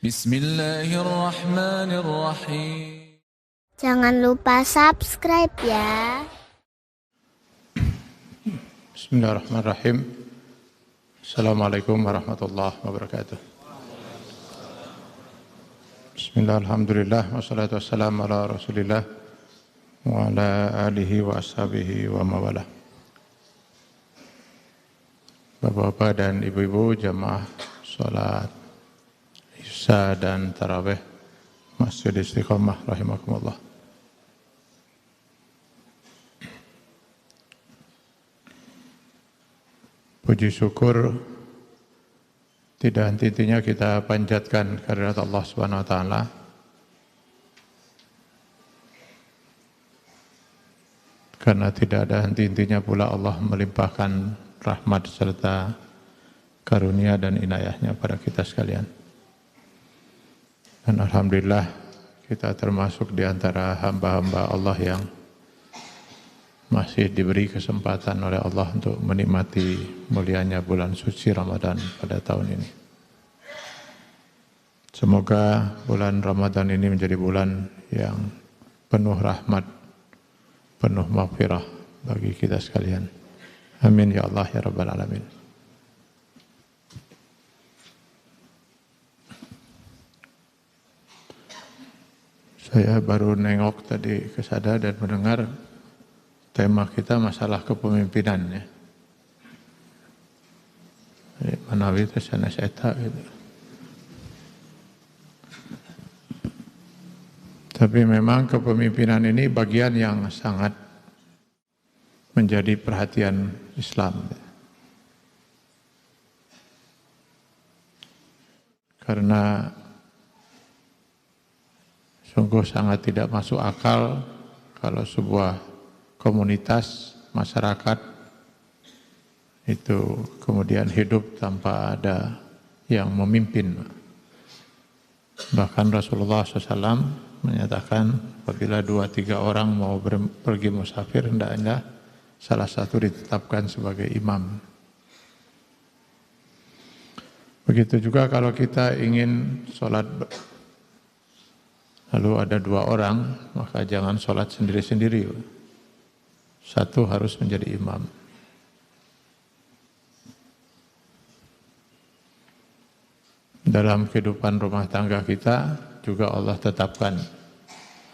Bismillahirrahmanirrahim. Jangan lupa subscribe ya. Bismillahirrahmanirrahim. Assalamualaikum warahmatullahi wabarakatuh. Bismillah, alhamdulillah, wassalatu wassalamu ala rasulillah wa ala alihi wa ashabihi wa mawalah. Bapak-bapak dan ibu-ibu jamaah sholat Isya dan Tarawih Masjid Istiqomah rahimakumullah. Puji syukur tidak henti-hentinya kita panjatkan kehadirat Allah Subhanahu wa taala karena tidak ada henti-hentinya pula Allah melimpahkan rahmat serta karunia dan inayahnya pada kita sekalian. Dan alhamdulillah kita termasuk di antara hamba-hamba Allah yang masih diberi kesempatan oleh Allah untuk menikmati mulianya bulan suci Ramadan pada tahun ini. Semoga bulan Ramadan ini menjadi bulan yang penuh rahmat, penuh maghfirah bagi kita sekalian. Amin ya Allah ya Rabbal Alamin. Saya baru nengok tadi ke sana dan mendengar tema kita masalah kepemimpinan ya. Manawi itu sana seta gitu. Tapi memang kepemimpinan ini bagian yang sangat menjadi perhatian Islam. Karena sungguh sangat tidak masuk akal kalau sebuah komunitas masyarakat itu kemudian hidup tanpa ada yang memimpin. Bahkan Rasulullah SAW menyatakan apabila 2-3 orang mau pergi musafir hendaknya salah satu ditetapkan sebagai imam. Begitu juga kalau kita ingin sholat lalu ada 2 orang, maka jangan sholat sendiri-sendiri. Satu harus menjadi imam. Dalam kehidupan rumah tangga kita juga Allah tetapkan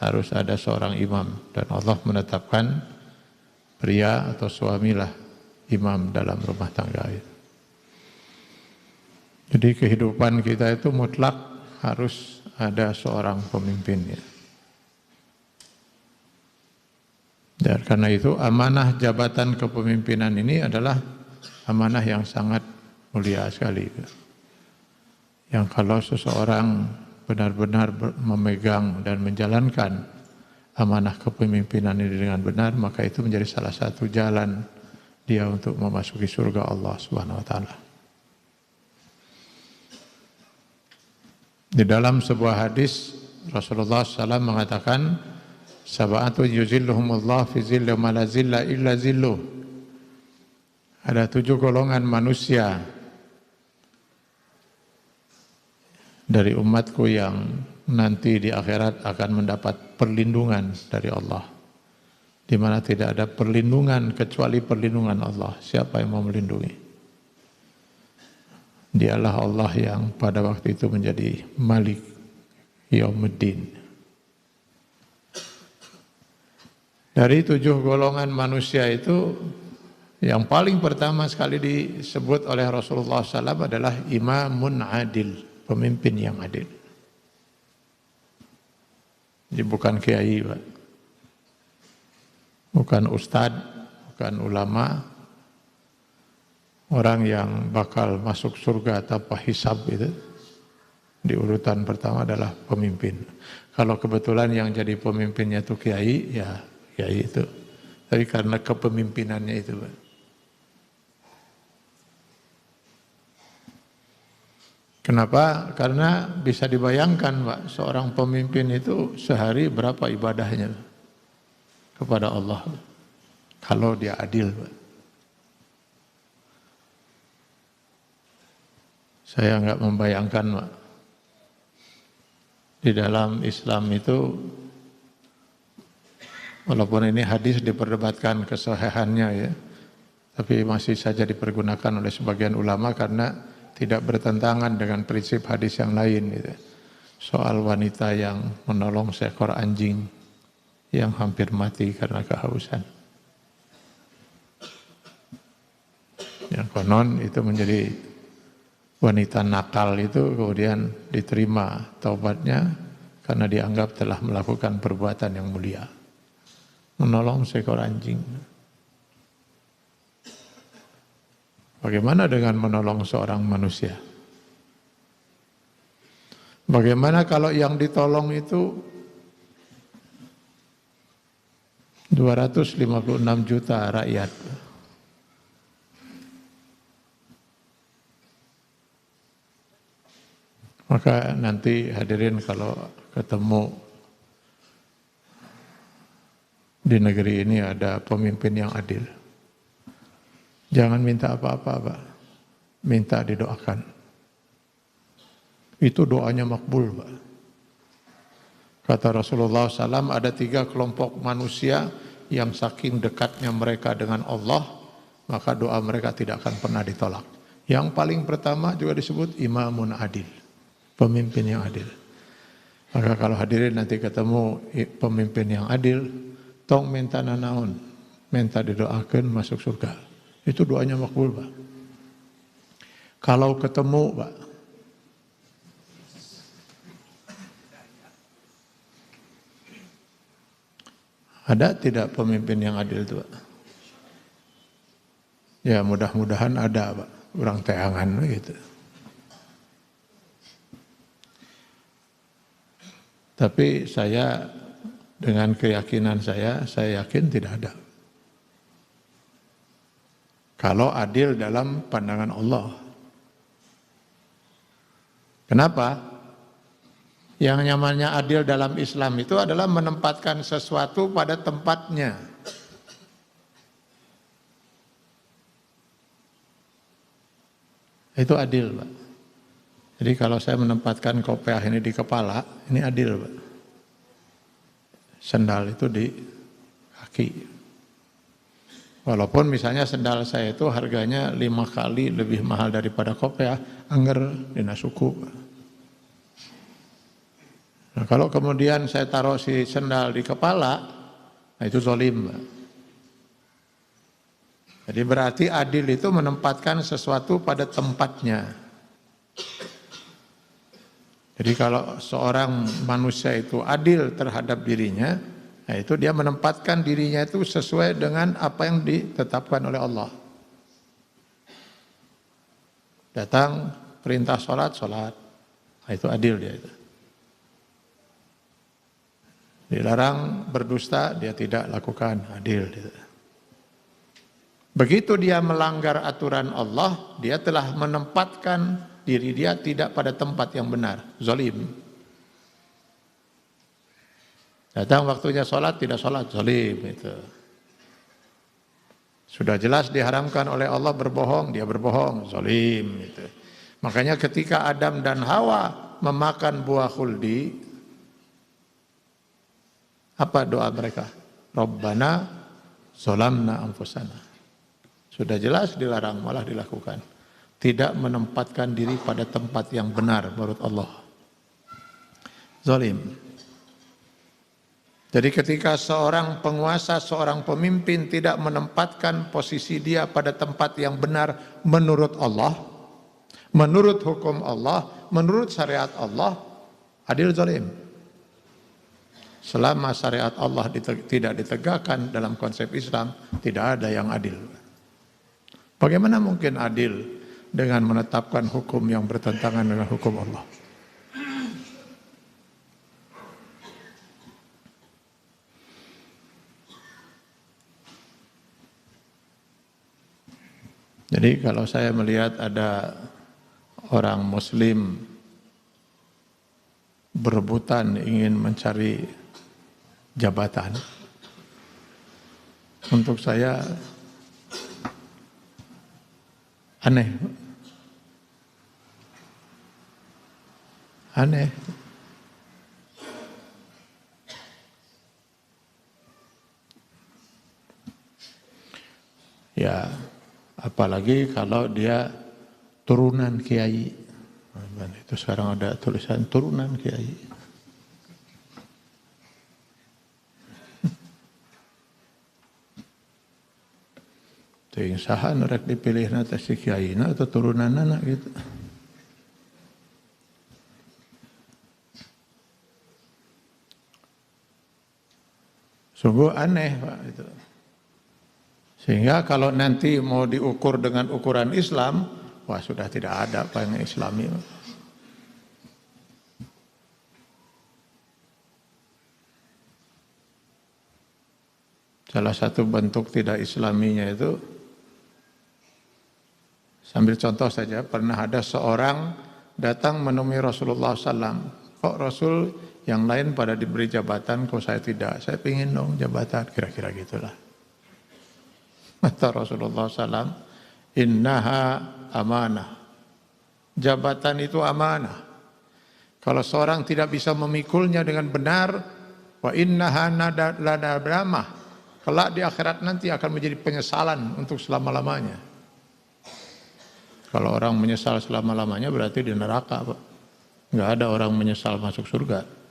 harus ada seorang imam. Dan Allah menetapkan pria atau suamilah imam dalam rumah tangga itu. Jadi kehidupan kita itu mutlak harus ada seorang pemimpinnya. Dan karena itu amanah jabatan kepemimpinan ini adalah amanah yang sangat mulia sekali. Yang kalau seseorang benar-benar memegang dan menjalankan amanah kepemimpinan ini dengan benar, maka itu menjadi salah satu jalan dia untuk memasuki surga Allah Subhanahu wa taala. Di dalam sebuah hadis Rasulullah SAW mengatakan sab'atun yuzilluhumullah fi zilli ma la zilla illa zilluh. Ada 7 golongan manusia dari umatku yang nanti di akhirat akan mendapat perlindungan dari Allah, di mana tidak ada perlindungan kecuali perlindungan Allah. Siapa yang mau melindungi? Dialah Allah yang pada waktu itu menjadi Malik Yaumuddin. Dari 7 golongan manusia itu, yang paling pertama sekali disebut oleh Rasulullah SAW adalah imamun adil, pemimpin yang adil. Jadi bukan kiai, Pak. Bukan ustadz, bukan ulama. Orang yang bakal masuk surga tanpa hisab itu di urutan pertama adalah pemimpin. Kalau kebetulan yang jadi pemimpinnya itu kiai, ya kiai itu. Tapi karena kepemimpinannya itu, Pak. Kenapa? Karena bisa dibayangkan, Pak, seorang pemimpin itu sehari berapa ibadahnya kepada Allah. Kalau dia adil, Pak. Saya enggak membayangkan, Pak. Di dalam Islam itu, walaupun ini hadis diperdebatkan kesahihannya ya, tapi masih saja dipergunakan oleh sebagian ulama karena tidak bertentangan dengan prinsip hadis yang lain gitu. Soal wanita yang menolong seekor anjing yang hampir mati karena kehausan. Yang konon itu menjadi wanita nakal itu kemudian diterima taubatnya karena dianggap telah melakukan perbuatan yang mulia. Menolong seekor anjing. Bagaimana dengan menolong seorang manusia? Bagaimana kalau yang ditolong itu 256 juta rakyat? Maka nanti hadirin kalau ketemu di negeri ini ada pemimpin yang adil, jangan minta apa-apa, Pak. Minta didoakan. Itu doanya makbul, Pak. Kata Rasulullah SAW, ada 3 kelompok manusia yang saking dekatnya mereka dengan Allah, maka doa mereka tidak akan pernah ditolak. Yang paling pertama juga disebut imamun adil, pemimpin yang adil. Maka kalau hadirin nanti ketemu pemimpin yang adil, tong minta nanaon, minta didoakan masuk surga. Itu doanya makbul, Pak. Kalau ketemu, Pak, ada tidak pemimpin yang adil itu, Pak? Ya mudah-mudahan ada, Pak. Orang teangan gitu. Tapi saya dengan keyakinan saya yakin tidak ada. Kalau adil dalam pandangan Allah. Kenapa? Yang namanya adil dalam Islam itu adalah menempatkan sesuatu pada tempatnya. Itu adil, Pak. Jadi kalau saya menempatkan kopiah ini di kepala, ini adil, Pak. Sendal itu di kaki. Walaupun misalnya sendal saya itu harganya 5 kali lebih mahal daripada kopiah, angger dina suku. Nah, kalau kemudian saya taruh si sendal di kepala, nah itu zalim. Jadi berarti adil itu menempatkan sesuatu pada tempatnya. Jadi kalau seorang manusia itu adil terhadap dirinya, nah itu dia menempatkan dirinya itu sesuai dengan apa yang ditetapkan oleh Allah. Datang perintah sholat, nah itu adil dia itu. Dilarang berdusta, dia tidak lakukan, adil. Begitu dia melanggar aturan Allah, dia telah menempatkan diri dia tidak pada tempat yang benar, zalim. Datang waktunya sholat, tidak sholat, zalim itu. Sudah jelas diharamkan oleh Allah berbohong, dia berbohong, zalim itu. Makanya ketika Adam dan Hawa memakan buah khuldi, apa doa mereka? Rabbana zolamna anfusana. Sudah jelas dilarang, malah dilakukan. Tidak menempatkan diri pada tempat yang benar menurut Allah. Zalim. Jadi ketika seorang penguasa, seorang pemimpin tidak menempatkan posisi dia pada tempat yang benar menurut Allah, menurut hukum Allah, menurut syariat Allah, adil zalim. Selama syariat Allah tidak ditegakkan dalam konsep Islam, tidak ada yang adil. Bagaimana mungkin adil dengan menetapkan hukum yang bertentangan dengan hukum Allah? Jadi kalau saya melihat ada orang Muslim berebutan ingin mencari jabatan, untuk saya aneh. Ya, apalagi kalau dia turunan kiai. Nah, itu sekarang ada tulisan turunan kiai. Ting saha nu rek dipilih teh si kiaina atau turunanna gitu. Sungguh aneh Pak itu. Sehingga kalau nanti mau diukur dengan ukuran Islam, wah sudah tidak ada apa yang Islami. Salah satu bentuk tidak Islaminya itu, sambil contoh saja, pernah ada seorang datang menemui Rasulullah SAW. Kok Rasul yang lain pada diberi jabatan, kok saya tidak? Saya ingin dong jabatan, kira-kira gitulah. Kata Rasulullah SAW, innaha amanah. Jabatan itu amanah. Kalau seorang tidak bisa memikulnya dengan benar, wa innaha ladabramah. Kelak di akhirat nanti akan menjadi penyesalan untuk selama-lamanya. Kalau orang menyesal selama-lamanya berarti di neraka, Pak. Enggak ada orang menyesal masuk surga.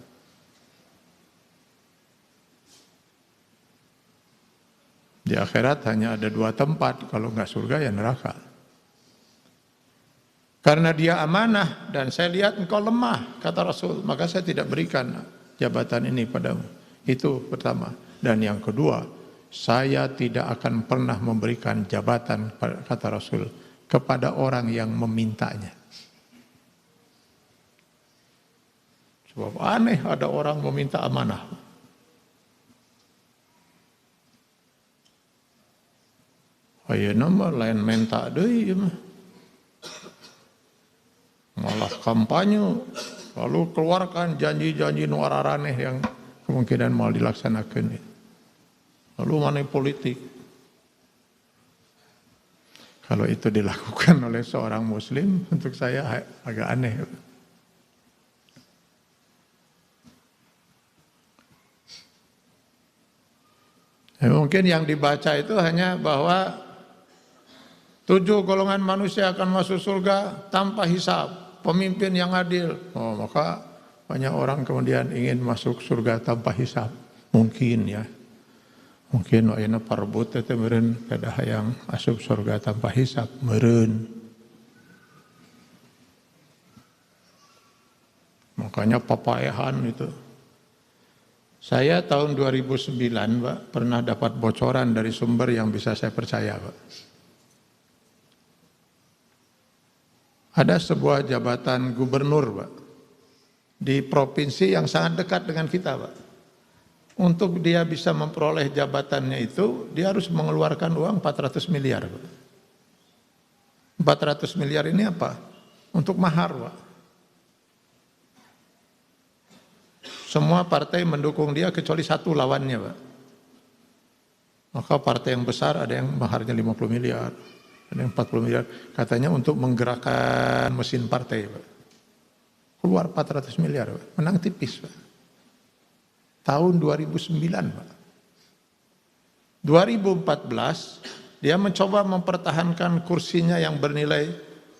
Di akhirat hanya ada 2 tempat, kalau enggak surga ya neraka. Karena dia amanah dan saya lihat engkau lemah, kata Rasul, maka saya tidak berikan jabatan ini padamu. Itu pertama. Dan yang kedua, saya tidak akan pernah memberikan jabatan, kata Rasul, kepada orang yang memintanya. Sebab aneh ada orang meminta amanah. Ayeuna mah lain menta deui mah. Malah kampanye, lalu keluarkan janji-janji nu araraneh yang kemungkinan mau dilaksanakan. Lalu mana politik? Kalau itu dilakukan oleh seorang muslim, untuk saya agak aneh. Ya, mungkin yang dibaca itu hanya bahwa 7 golongan manusia akan masuk surga tanpa hisab, pemimpin yang adil. Oh, maka banyak orang kemudian ingin masuk surga tanpa hisab. Mungkin ya. Mungkin ayeuna parbut teh meureun kada hayang asup surga tanpa hisab, meureun. Makanya papayahan itu. Saya tahun 2009, Pak, pernah dapat bocoran dari sumber yang bisa saya percaya, Pak. Ada sebuah jabatan gubernur, Pak, di provinsi yang sangat dekat dengan kita, Pak. Untuk dia bisa memperoleh jabatannya itu, dia harus mengeluarkan uang 400 miliar, Pak. 400 miliar ini apa? Untuk mahar, Pak. Semua partai mendukung dia kecuali satu lawannya, Pak. Maka partai yang besar ada yang maharnya 50 miliar, ada yang 40 miliar. Katanya untuk menggerakkan mesin partai, Pak. Keluar 400 miliar, Pak. Menang tipis, Pak. Tahun 2009, Pak. 2014, dia mencoba mempertahankan kursinya yang bernilai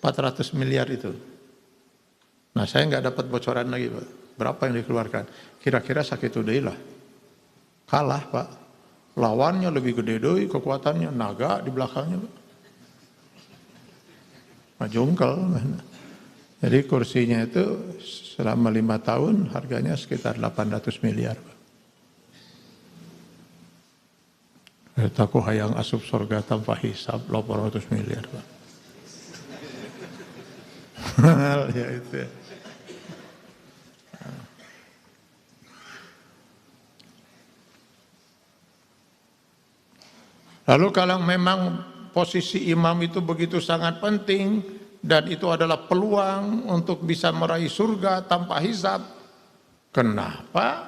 400 miliar itu. Nah, saya nggak dapat bocoran lagi, Pak. Berapa yang dikeluarkan? Kira-kira sakit deui lah. Kalah, Pak. Lawannya lebih gede deui, kekuatannya naga di belakangnya, Pak. Majungkel. Jadi kursinya itu selama 5 tahun harganya sekitar 800 miliar, Pak. Aku hayang asup surga tanpa hisab 800 miliar, Pak. Ya itu ya. Lalu kalau memang posisi imam itu begitu sangat penting dan itu adalah peluang untuk bisa meraih surga tanpa hisab, kenapa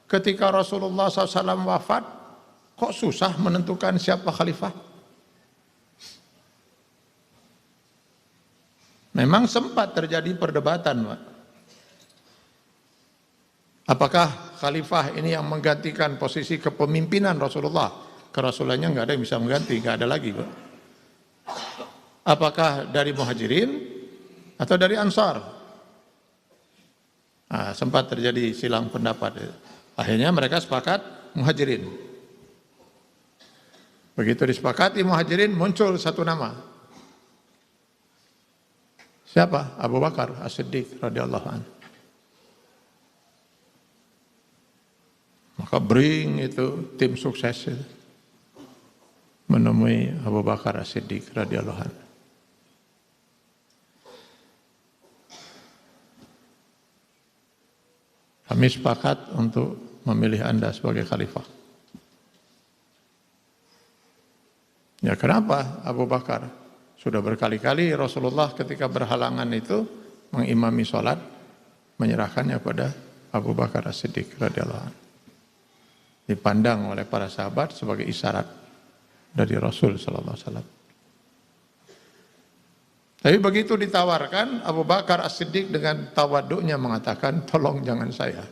ketika Rasulullah SAW wafat kok susah menentukan siapa khalifah? Memang sempat terjadi perdebatan, Pak. Apakah khalifah ini yang menggantikan posisi kepemimpinan Rasulullah? Kerasulannya nggak ada yang bisa mengganti, nggak ada lagi, Pak. Apakah dari Muhajirin atau dari Ansar? Nah, sempat terjadi silang pendapat. Akhirnya mereka sepakat Muhajirin. Begitu disepakati Muhajirin, muncul satu nama. Siapa? Abu Bakar As-Siddiq radhiyallahu anhu. Maka bring itu tim sukses itu menemui Abu Bakar As-Siddiq radhiyallahu anhu. Kami sepakat untuk memilih Anda sebagai khalifah. Ya kenapa Abu Bakar? Sudah berkali-kali Rasulullah ketika berhalangan itu mengimami sholat, menyerahkannya pada Abu Bakar As-Siddiq radhiyallahu anhu. Dipandang oleh para sahabat sebagai isyarat dari Rasul sallallahu alaihi wasallam. Tapi begitu ditawarkan, Abu Bakar As-Siddiq dengan tawaduknya mengatakan, tolong jangan saya.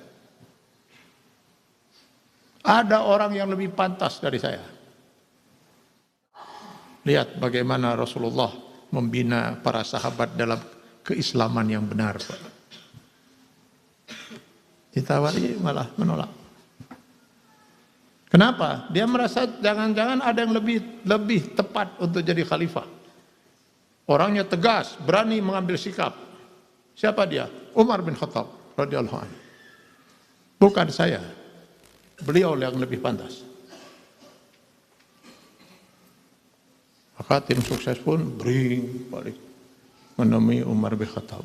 Ada orang yang lebih pantas dari saya. Lihat bagaimana Rasulullah membina para sahabat dalam keislaman yang benar. Ditawari malah menolak. Kenapa? Dia merasa jangan-jangan ada yang lebih tepat untuk jadi khalifah. Orangnya tegas, berani mengambil sikap. Siapa dia? Umar bin Khattab radhiyallahu anhu. Bukan saya. Beliau yang lebih pantas. Maka tim sukses pun balik menemui Umar bin Khattab.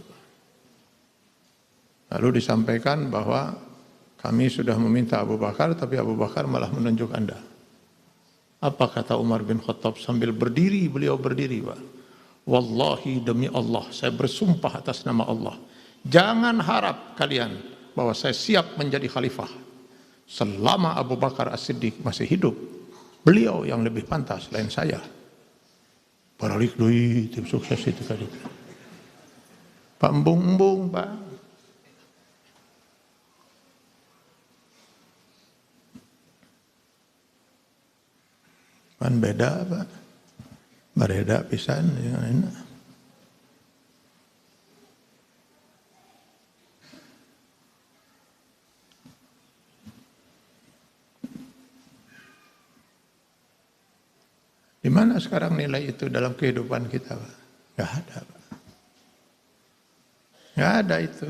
Lalu disampaikan bahwa kami sudah meminta Abu Bakar, tapi Abu Bakar malah menunjuk Anda. Apa kata Umar bin Khattab sambil berdiri, beliau berdiri, Pak. Wallahi demi Allah, saya bersumpah atas nama Allah. Jangan harap kalian bahwa saya siap menjadi khalifah. Selama Abu Bakar As-Siddiq masih hidup, beliau yang lebih pantas selain saya. Balik doi tim sukses itu tadi. Pak embung-embung, Pak. Kan beda, Pak. Berbeda pisan yang enak. Di mana sekarang nilai itu dalam kehidupan kita, Pak? Nggak ada, Pak. Nggak ada itu.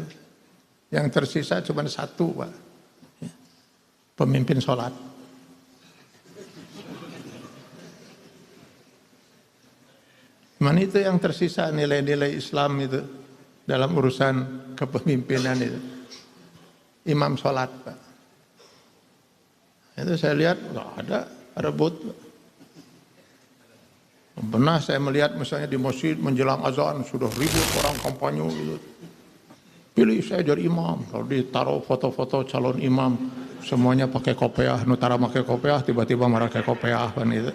Yang tersisa cuma satu, Pak. Pemimpin sholat. Cuman itu yang tersisa nilai-nilai Islam itu dalam urusan kepemimpinan itu. Imam sholat, Pak. Itu saya lihat nggak ada rebut. Pernah saya melihat misalnya di masjid menjelang azan sudah ribut orang kampanye gitu. Pilih saya jadi imam. Kalau ditaruh foto-foto calon imam semuanya pakai kopiah, nutara pakai kopiah, tiba-tiba marah pakai kopiah kan itu.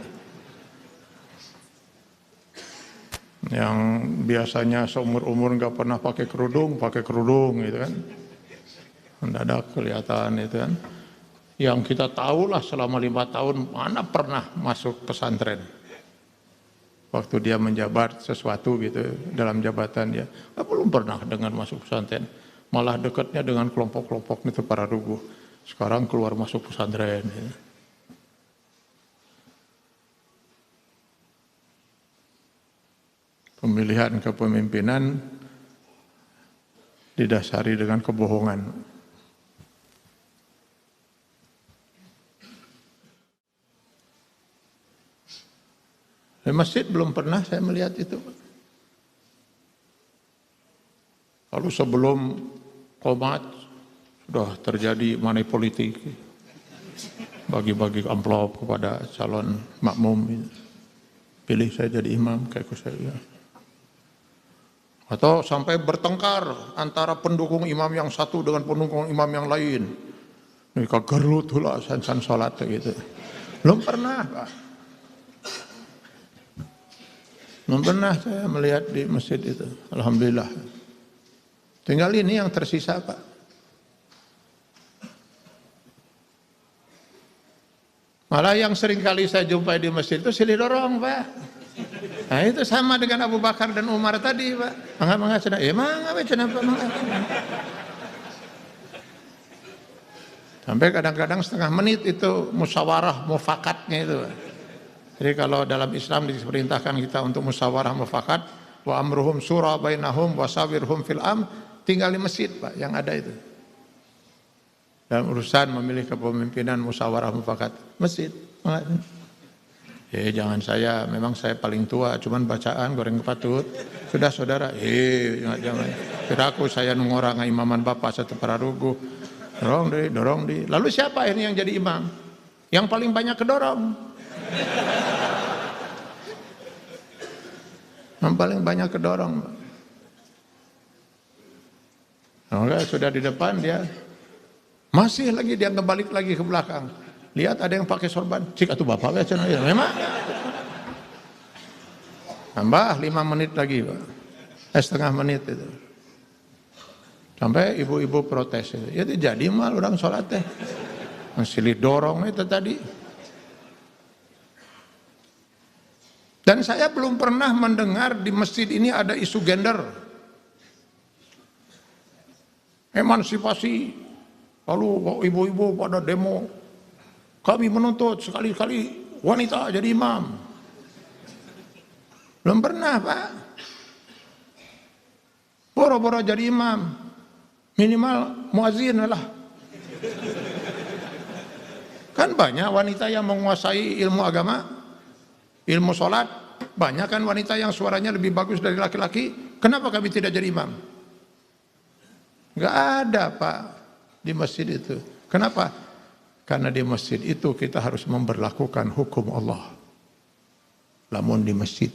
Yang biasanya seumur-umur nggak pernah pakai kerudung gitu kan. Mendadak kelihatan itu kan. Yang kita tahulah selama 5 tahun mana pernah masuk pesantren. Waktu dia menjabat sesuatu gitu dalam jabatan dia, belum pernah dengar masuk pesantren. Malah dekatnya dengan kelompok-kelompok itu para ruguh. Sekarang keluar masuk pesantren. Gitu. Pemilihan kepemimpinan didasari dengan kebohongan. Di masjid belum pernah saya melihat itu. Lalu sebelum qomat sudah terjadi money politik. Bagi-bagi amplop kepada calon makmum. Pilih saya jadi imam kayak saya. Atau sampai bertengkar antara pendukung imam yang satu dengan pendukung imam yang lain. Mereka gerut lah san salat gitu. Belum pernah, Pak. Belum pernah saya melihat di masjid itu. Alhamdulillah. Tinggal ini yang tersisa, Pak. Malah yang sering kali saya jumpai di masjid itu silih dorong, Pak. Nah itu sama dengan Abu Bakar dan Umar tadi Pak. Mangga cenah, mangga we cenah Pak mangga. Sampai kadang-kadang setengah menit itu musyawarah mufakatnya itu. Jadi kalau dalam Islam diperintahkan kita untuk musyawarah mufakat, wa amruhum syura bainahum wa sawirhum fil tinggal di masjid Pak yang ada itu. Dalam urusan memilih kepemimpinan musyawarah mufakat, masjid. Jangan memang saya paling tua, cuman bacaan goreng kepatut. Sudah saudara, jangan. Kiraku saya nungorang imaman bapak satu pararugu. Dorong di. Lalu siapa ini yang jadi imam? Yang paling banyak kedorong. Yang paling banyak kedorong. Maka sudah di depan dia, masih lagi dia kebalik lagi ke belakang. Lihat ada yang pakai sorban. Cik atuh bapak ya memang. Tambah 5 menit lagi Pak. Setengah menit itu. Sampai ibu-ibu protes itu. Ya jadi mal orang sholat teh. Masih didorong itu tadi. Dan saya belum pernah mendengar di masjid ini ada isu gender. Emansipasi. Lalu ibu-ibu pada demo. Kami menuntut sekali-kali wanita jadi imam. Belum pernah Pak. Boro-boro jadi imam. Minimal muazin lah. Kan banyak wanita yang menguasai ilmu agama, ilmu sholat. Banyak kan wanita yang suaranya lebih bagus dari laki-laki. Kenapa kami tidak jadi imam? Enggak ada Pak di masjid itu. Kenapa? Karena di masjid itu kita harus memberlakukan hukum Allah. Lamun di masjid.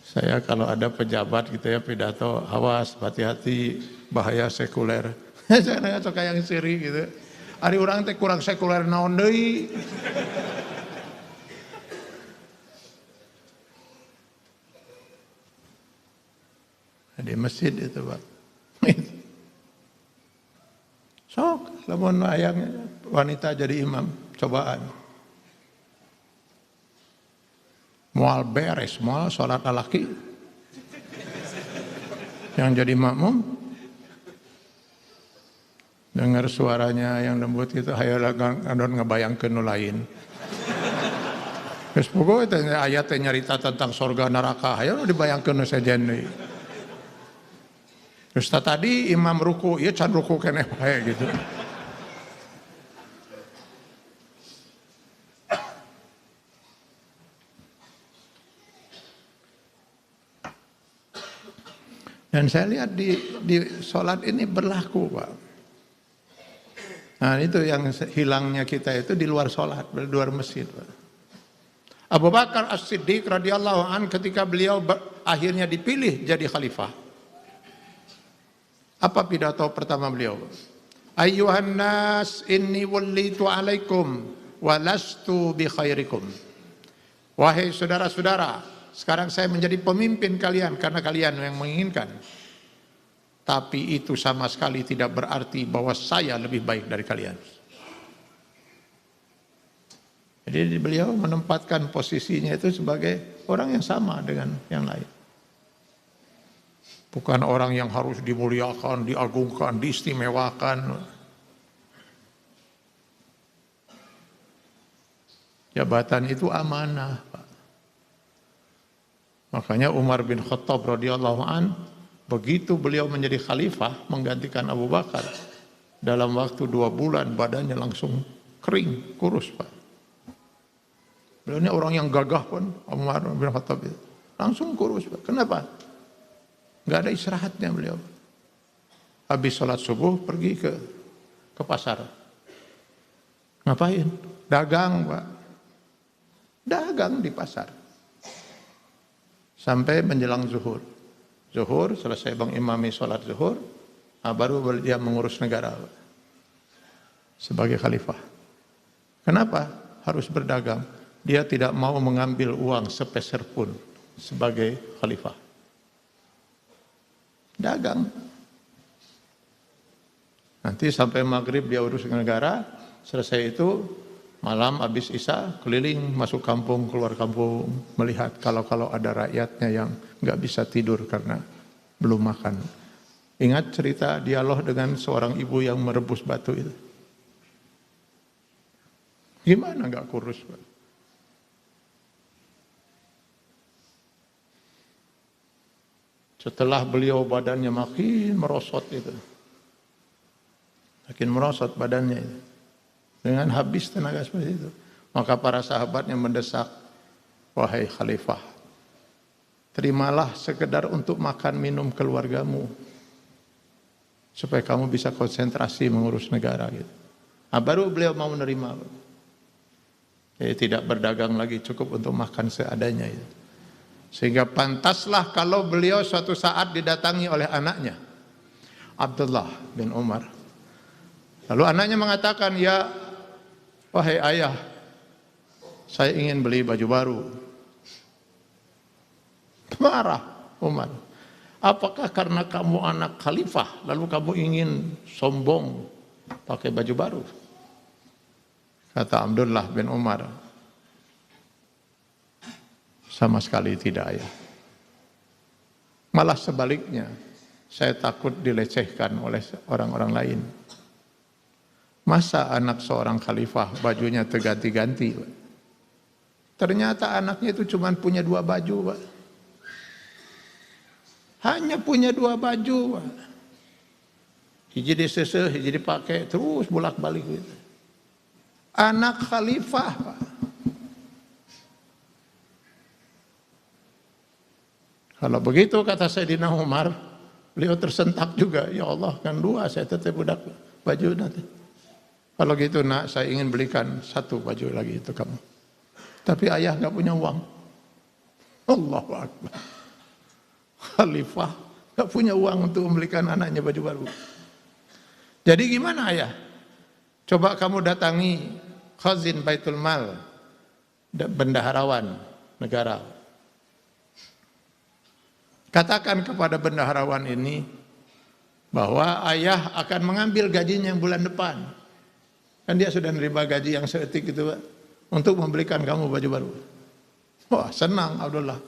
Saya kalau ada pejabat gitu ya pidato, awas, hati-hati, bahaya sekuler. Saya suka yang siri gitu. Ari urang teh kurang sekuler naon deui. Di masjid itu Pak. Sok, lamun ayang wanita jadi imam, cobaan. Mual beres, mual sholat laki. Yang jadi makmum, dengar suaranya yang lembut itu, hayalah adon ngebayangkeun nu lain. Geus pogo teh ayat teh nyarita tentang surga neraka, hayalah dibayangkeun nu sejen deui. Terus tadi imam ruku, ieu can ruku keneh bae gitu. Dan saya lihat di sholat ini berlaku Pak. Nah itu yang hilangnya kita itu di luar sholat, di luar masjid Pak. Abu Bakar As-Siddiq radhiyallahu an ketika beliau akhirnya dipilih jadi khalifah. Apa pidato pertama beliau? Ayyuhan nas inni wallitu alaikum walastu bi khairikum. Wahai saudara-saudara, sekarang saya menjadi pemimpin kalian karena kalian yang menginginkan. Tapi itu sama sekali tidak berarti bahwa saya lebih baik dari kalian. Jadi beliau menempatkan posisinya itu sebagai orang yang sama dengan yang lain. Bukan orang yang harus dimuliakan, diagungkan, diistimewakan. Jabatan itu amanah, Pak. Makanya Umar bin Khattab radhiyallahu an, begitu beliau menjadi khalifah menggantikan Abu Bakar, dalam waktu 2 bulan badannya langsung kering, kurus Pak. Beliau ini orang yang gagah pun, Umar bin Khattab itu langsung kurus Pak. Kenapa? Enggak ada istirahatnya beliau. Habis sholat subuh pergi ke pasar. Ngapain? Dagang Pak. Dagang di pasar. Sampai menjelang zuhur. Zuhur, selesai Bang Imami sholat zuhur, baru dia mengurus negara sebagai khalifah. Kenapa harus berdagang? Dia tidak mau mengambil uang sepeser pun sebagai khalifah. Dagang. Nanti sampai maghrib dia urus negara, Selesai itu malam habis Isya keliling masuk kampung keluar kampung melihat kalau ada rakyatnya yang nggak bisa tidur karena belum makan. Ingat cerita dialog dengan seorang ibu yang merebus batu itu. Gimana nggak kurus, Pak? Setelah beliau badannya makin merosot itu. Makin merosot badannya itu. Dengan habis tenaga seperti itu. Maka para sahabatnya mendesak, wahai khalifah, terimalah sekedar untuk makan minum keluargamu. Supaya kamu bisa konsentrasi mengurus negara gitu. Nah, baru beliau mau menerima. Jadi tidak berdagang lagi, cukup untuk makan seadanya itu. Sehingga pantaslah kalau beliau suatu saat didatangi oleh anaknya, Abdullah bin Umar. Lalu anaknya mengatakan, ya wahai ayah, saya ingin beli baju baru. Marah Umar. Apakah karena kamu anak khalifah, lalu kamu ingin sombong pakai baju baru? Kata Abdullah bin Umar, sama sekali tidak, ayah. Malah sebaliknya, saya takut dilecehkan oleh orang-orang lain. Masa anak seorang khalifah bajunya terganti-ganti? Ternyata anaknya itu cuma punya 2 baju, Pak. Hanya punya 2 baju, Pak. Hiji diseseh, hiji dipakai, terus bolak-balik gitu. Anak khalifah, Pak. Kalau begitu kata Sayyidina Umar, beliau tersentak juga. Ya Allah, kan 2 saya tetap budak baju nanti. Kalau gitu nak, saya ingin belikan 1 baju lagi itu kamu. Tapi ayah nggak punya uang. Allahu Akbar. Khalifah nggak punya uang untuk membelikan anaknya baju baru. Jadi gimana ayah? Coba kamu datangi khazin Baitul Mal, bendaharawan negara. Katakan kepada bendaharawan ini bahwa ayah akan mengambil gajinya yang bulan depan. Kan dia sudah menerima gaji yang seetik itu, Pak, untuk membelikan kamu baju baru. Wah, senang Abdullah.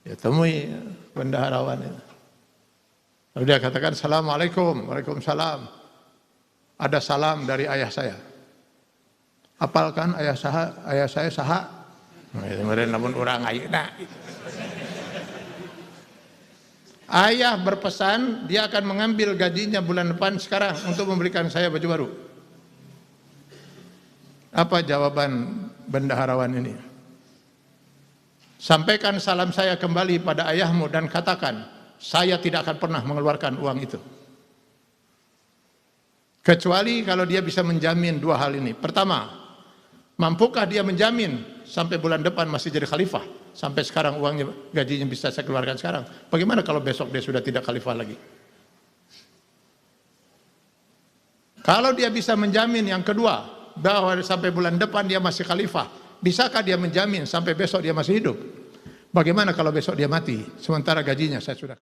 Ya temui bendaharawan itu. Lalu dia katakan, Assalamualaikum. Waalaikumsalam. Ada salam dari ayah saya. Apalkan ayah saya saha. Kemudian namun orang ayeuna. Ayah berpesan dia akan mengambil gajinya bulan depan sekarang untuk memberikan saya baju baru. Apa jawaban bendaharawan ini? Sampaikan salam saya kembali pada ayahmu dan katakan, saya tidak akan pernah mengeluarkan uang itu. Kecuali kalau dia bisa menjamin 2 hal ini. Pertama, mampukah dia menjamin sampai bulan depan masih jadi khalifah? Sampai sekarang uangnya, gajinya bisa saya keluarkan sekarang. Bagaimana kalau besok dia sudah tidak khalifah lagi? Kalau dia bisa menjamin yang kedua, bahwa sampai bulan depan dia masih khalifah, bisakah dia menjamin sampai besok dia masih hidup? Bagaimana kalau besok dia mati, sementara gajinya saya sudah